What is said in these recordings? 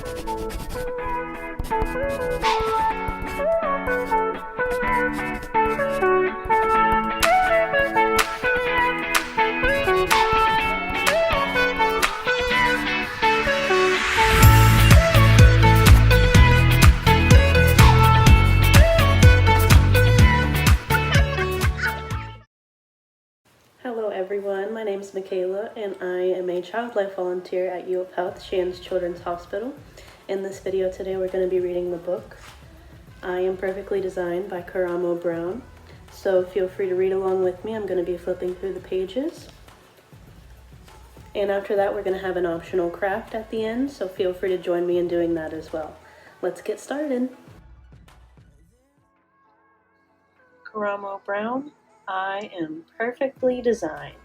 Hello everyone, my name is Mikayla and I am a child life volunteer at U of Health Shands Children's Hospital. In this video today we're going to be reading the book I Am Perfectly Designed by Karamo Brown. So feel free to read along with me. I'm going to be flipping through the pages. And after that we're going to have an optional craft at the end, so feel free to join me in doing that as well. Let's get started. Karamo Brown, I Am Perfectly Designed.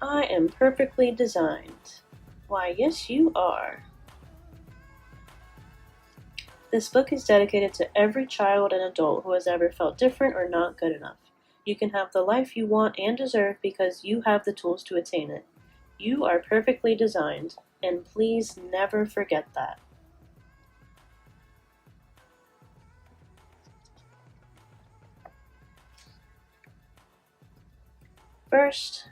I am perfectly designed. Why, yes you are. This book is dedicated to every child and adult who has ever felt different or not good enough. You can have the life you want and deserve because you have the tools to attain it. You are perfectly designed, and please never forget that. First,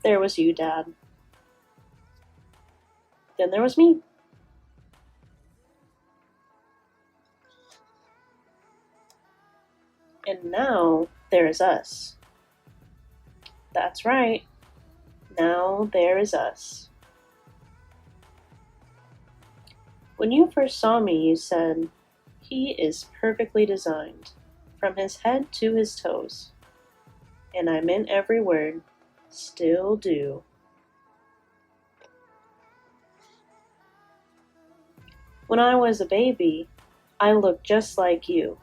there was you, Dad. Then there was me. And now there is us. That's right. Now there is us. When you first saw me, you said, "He is perfectly designed, from his head to his toes." And I meant every word, still do. When I was a baby, I looked just like you.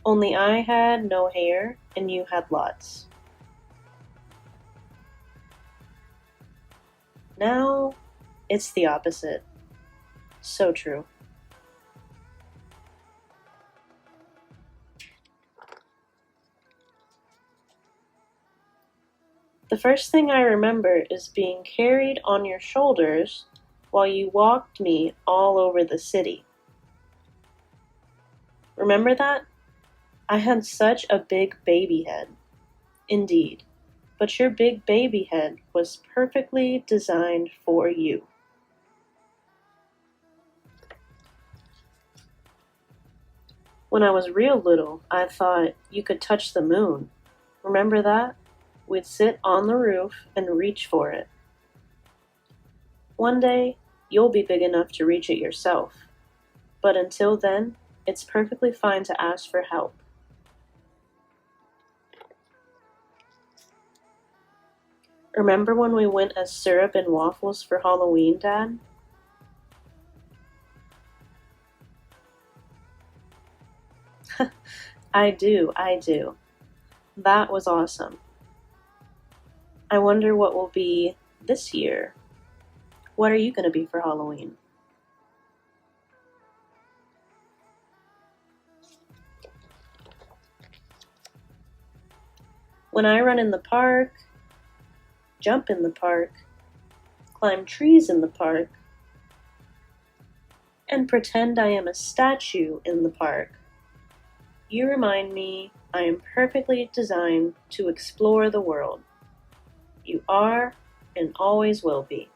Only I had no hair and you had lots. Now, it's the opposite. So true. The first thing I remember is being carried on your shoulders while you walked me all over the city. Remember that? I had such a big baby head. Indeed, but your big baby head was perfectly designed for you. When I was real little, I thought you could touch the moon. Remember that? We'd sit on the roof and reach for it. One day, you'll be big enough to reach it yourself. But until then, it's perfectly fine to ask for help. Remember when we went as syrup and waffles for Halloween, Dad? I do. That was awesome. I wonder what will be this year. What are you going to be for Halloween? When I run in the park, jump in the park, climb trees in the park, and pretend I am a statue in the park, you remind me I am perfectly designed to explore the world. You are and always will be.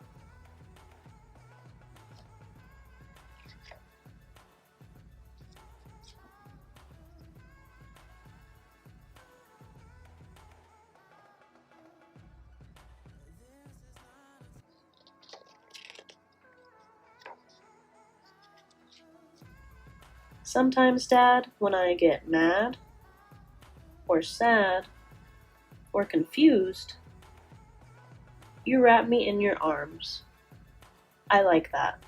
Sometimes, Dad, when I get mad, or sad, or confused, you wrap me in your arms. I like that.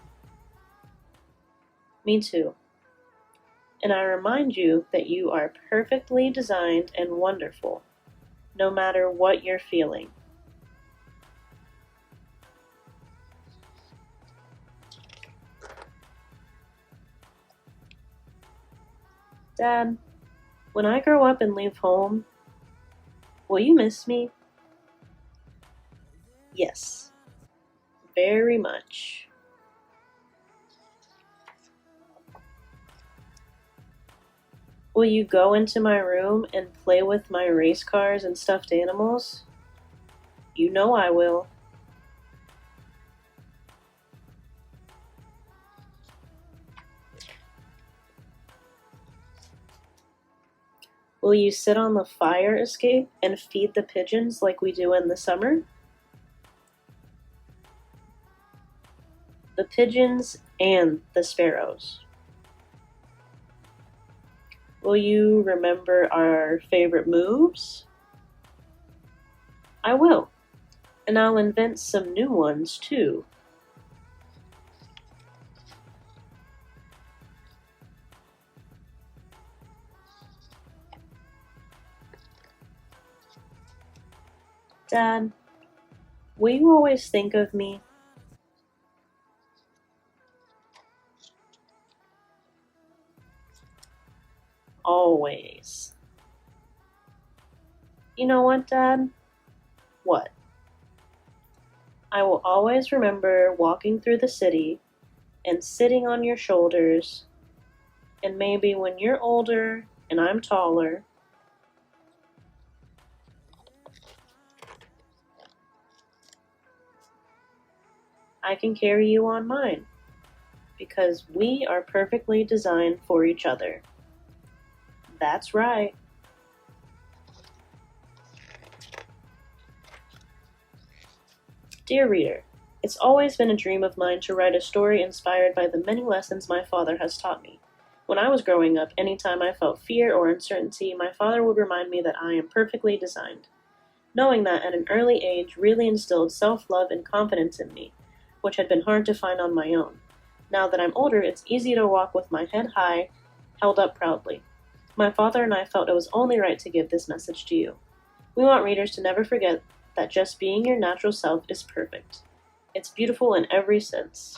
Me too. And I remind you that you are perfectly designed and wonderful, no matter what you're feeling. Dad, when I grow up and leave home, Will you miss me? Yes, very much. Will you go into my room and play with my race cars and stuffed animals? You know I will. Will you sit on the fire escape and feed the pigeons like we do in the summer? The pigeons and the sparrows. Will you remember our favorite moves? I will, and I'll invent some new ones too. Dad, will you always think of me? Always. You know what, Dad? What? I will always remember walking through the city and sitting on your shoulders, and maybe when you're older and I'm taller, I can carry you on mine, because we are perfectly designed for each other. That's right. Dear reader, it's always been a dream of mine to write a story inspired by the many lessons my father has taught me. When I was growing up, anytime I felt fear or uncertainty, my father would remind me that I am perfectly designed. Knowing that at an early age really instilled self-love and confidence in me, which had been hard to find on my own. Now that I'm older, it's easy to walk with my head high, held up proudly. My father and I felt it was only right to give this message to you. We want readers to never forget that just being your natural self is perfect. It's beautiful in every sense.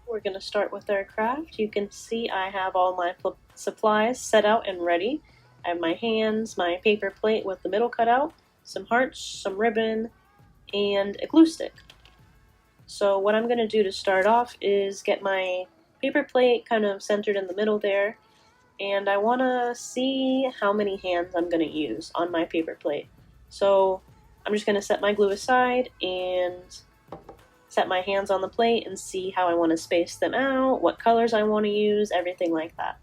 We're going to start with our craft. You can see I have all my supplies set out and ready. I have my hands, my paper plate with the middle cut out, some hearts, some ribbon, and a glue stick. So what I'm going to do to start off is get my paper plate kind of centered in the middle there, and I want to see how many hands I'm going to use on my paper plate. So I'm just going to set my glue aside and set my hands on the plate and see how I want to space them out, what colors I want to use, everything like that.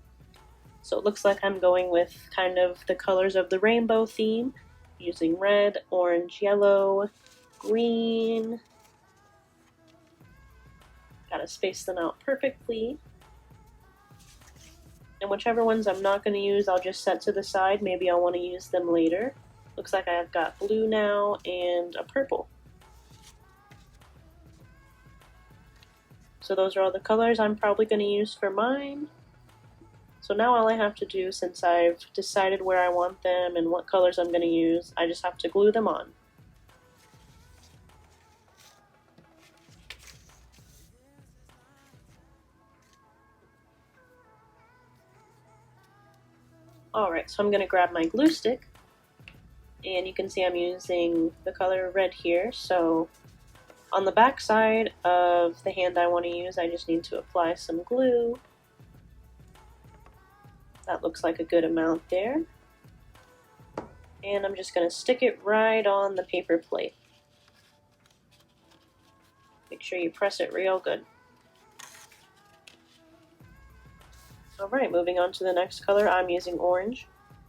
So it looks like I'm going with kind of the colors of the rainbow theme, using red, orange, yellow, green. Gotta space them out perfectly. And whichever ones I'm not going to use, I'll just set to the side. Maybe I'll want to use them later. Looks like I've got blue now and a purple. So those are all the colors I'm probably going to use for mine. So now all I have to do, since I've decided where I want them and what colors I'm going to use, I just have to glue them on. Alright, so I'm going to grab my glue stick, and you can see I'm using the color red here. So on the back side of the hand I want to use, I just need to apply some glue. That looks like a good amount there. And I'm just going to stick it right on the paper plate. Make sure you press it real good. Alright, moving on to the next color, I'm using orange.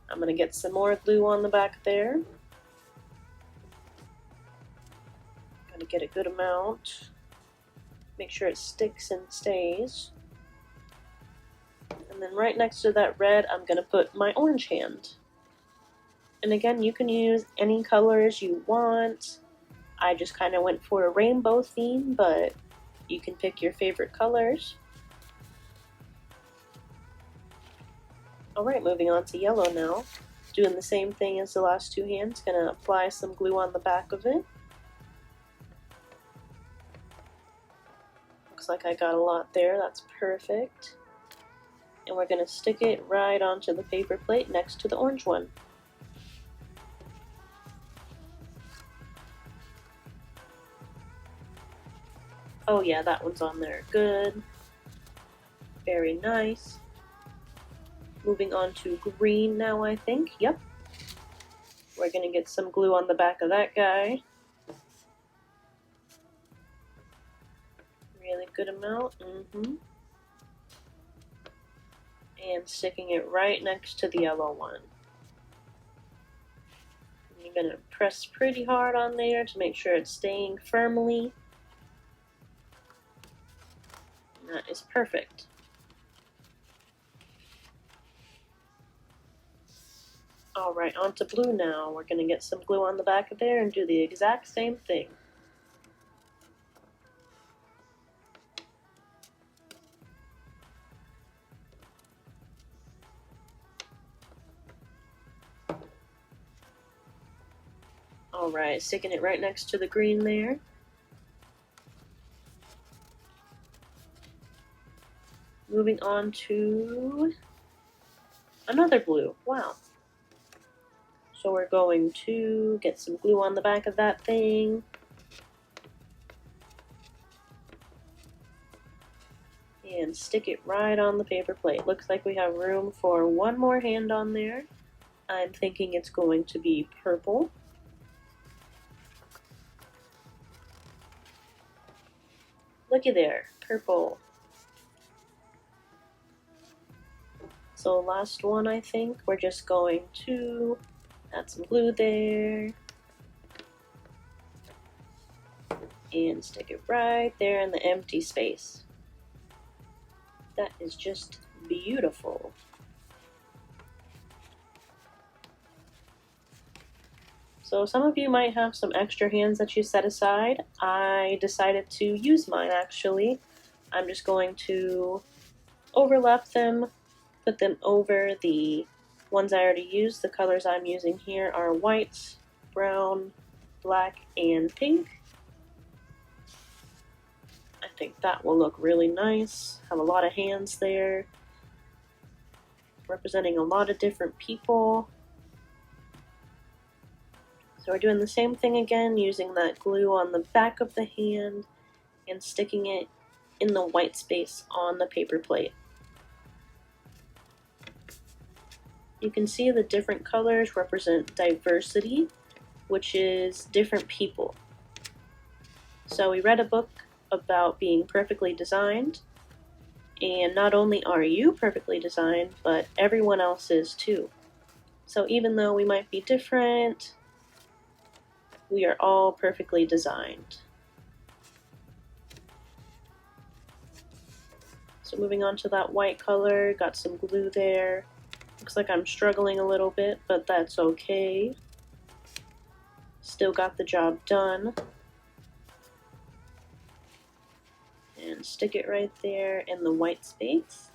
I'm going to get some more glue on the back there. Got to get a good amount. Make sure it sticks and stays. And then right next to that red, I'm going to put my orange hand. And again, you can use any colors you want. I just kind of went for a rainbow theme, but you can pick your favorite colors. Alright, moving on to yellow now. Doing the same thing as the last two hands. Gonna apply some glue on the back of it. looks like I got a lot there. That's perfect. And we're going to stick it right onto the paper plate next to the orange one. Oh yeah, that one's on there. Good. Very nice. Moving on to green now, I think. Yep. We're going to get some glue on the back of that guy. Really good amount. And sticking it right next to the yellow one. You're going to press pretty hard on there to make sure it's staying firmly. And that is perfect. Alright, on to blue now. We're going to get some glue on the back of there and do the exact same thing. Alright, sticking it right next to the green there. Moving on to another blue. Wow. So we're going to get some glue on the back of that thing. And stick it right on the paper plate. Looks like we have room for one more hand on there. I'm thinking it's going to be purple. Looky there, purple. So last one, I think, we're just going to add some glue there. And stick it right there in the empty space. That is just beautiful. So some of you might have some extra hands that you set aside. I decided to use mine actually. I'm just going to overlap them, put them over the ones I already used. The colors I'm using here are white, brown, black, and pink. I think that will look really nice. Have a lot of hands there, representing a lot of different people. So we're doing the same thing again, using that glue on the back of the hand and sticking it in the white space on the paper plate. You can see the different colors represent diversity, which is different people. So we read a book about being perfectly designed, and not only are you perfectly designed, but everyone else is too. So even though we might be different, we are all perfectly designed. So moving on to that white color, got some glue there. Looks like I'm struggling a little bit, but that's okay. Still got the job done. And stick it right there in the white space.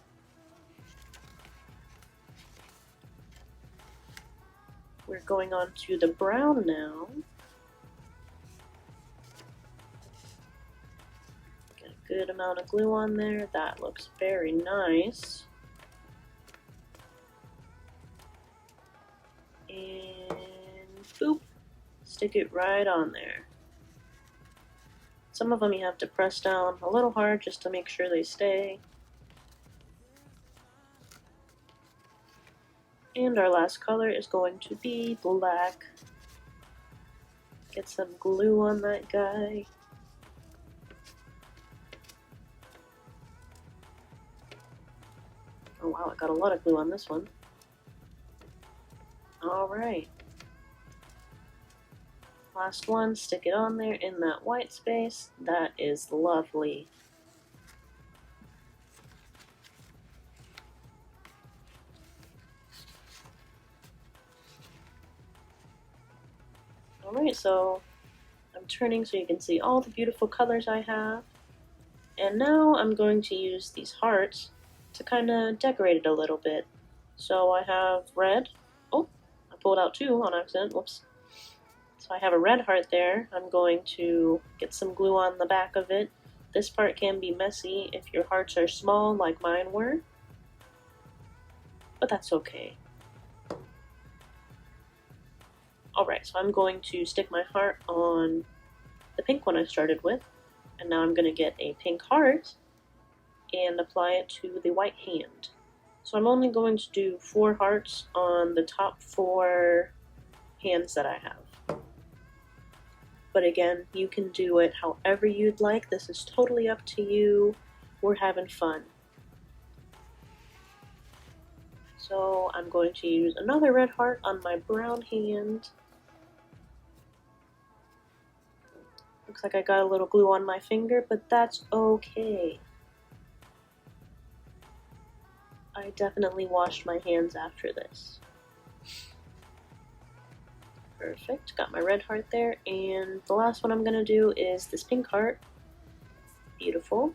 We're going on to the brown now. Get a good amount of glue on there. That looks very nice. And boop, stick it right on there. Some of them you have to press down a little hard just to make sure they stay. And our last color is going to be black. Get some glue on that guy. Oh wow, I got a lot of glue on this one. Alright. Last one, stick it on there in that white space. That is lovely. Alright, so I'm turning so you can see all the beautiful colors I have. And now I'm going to use these hearts to kind of decorate it a little bit. So I have red. Oh, I pulled out two on accident. Whoops. So I have a red heart there. I'm going to get some glue on the back of it This part can be messy if your hearts are small like mine were, but that's okay. Alright, so I'm going to stick my heart on the pink one I started with, and now I'm going to get a pink heart and apply it to the white hand. So I'm only going to do 4 hearts on the top 4 hands that I have. But again, you can do it however you'd like. This is totally up to you. We're having fun. So I'm going to use another red heart on my brown hand. Looks like I got a little glue on my finger, but that's okay. I definitely washed my hands after this. Perfect, got my red heart there, and the last one I'm gonna do is this pink heart. Beautiful.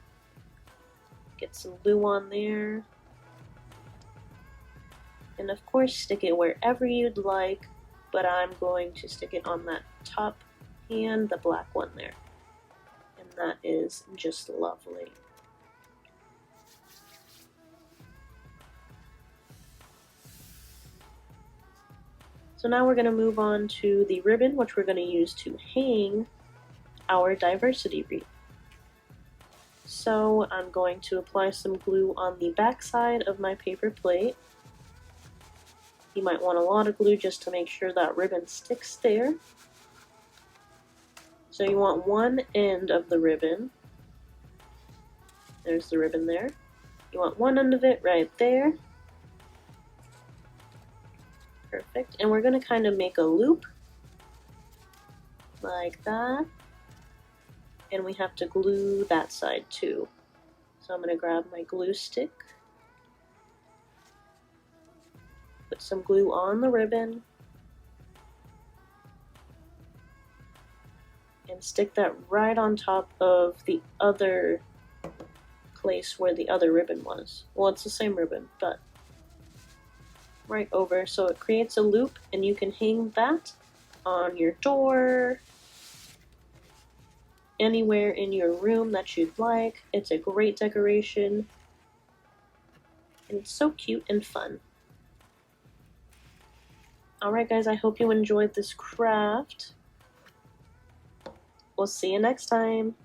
Get some glue on there. And of course, stick it wherever you'd like, but I'm going to stick it on that top hand, the black one there. And that is just lovely. So now we're going to move on to the ribbon, which we're going to use to hang our Diversity Wreath. So I'm going to apply some glue on the back side of my paper plate. You might want a lot of glue just to make sure that ribbon sticks there. So you want one end of the ribbon. There's the ribbon there. You want one end of it right there. Perfect. And we're going to kind of make a loop like that. And we have to glue that side too. So I'm going to grab my glue stick. Put some glue on the ribbon. And stick that right on top of the other place where the other ribbon was. Well, it's the same ribbon, but right over, so it creates a loop, and you can hang that on your door, anywhere in your room that you'd like. It's a great decoration, and it's so cute and fun. Alright guys, I hope you enjoyed this craft. We'll see you next time.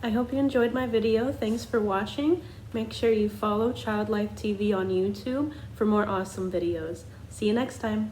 I hope you enjoyed my video. Thanks for watching. Make sure you follow Childlife TV on YouTube for more awesome videos. See you next time.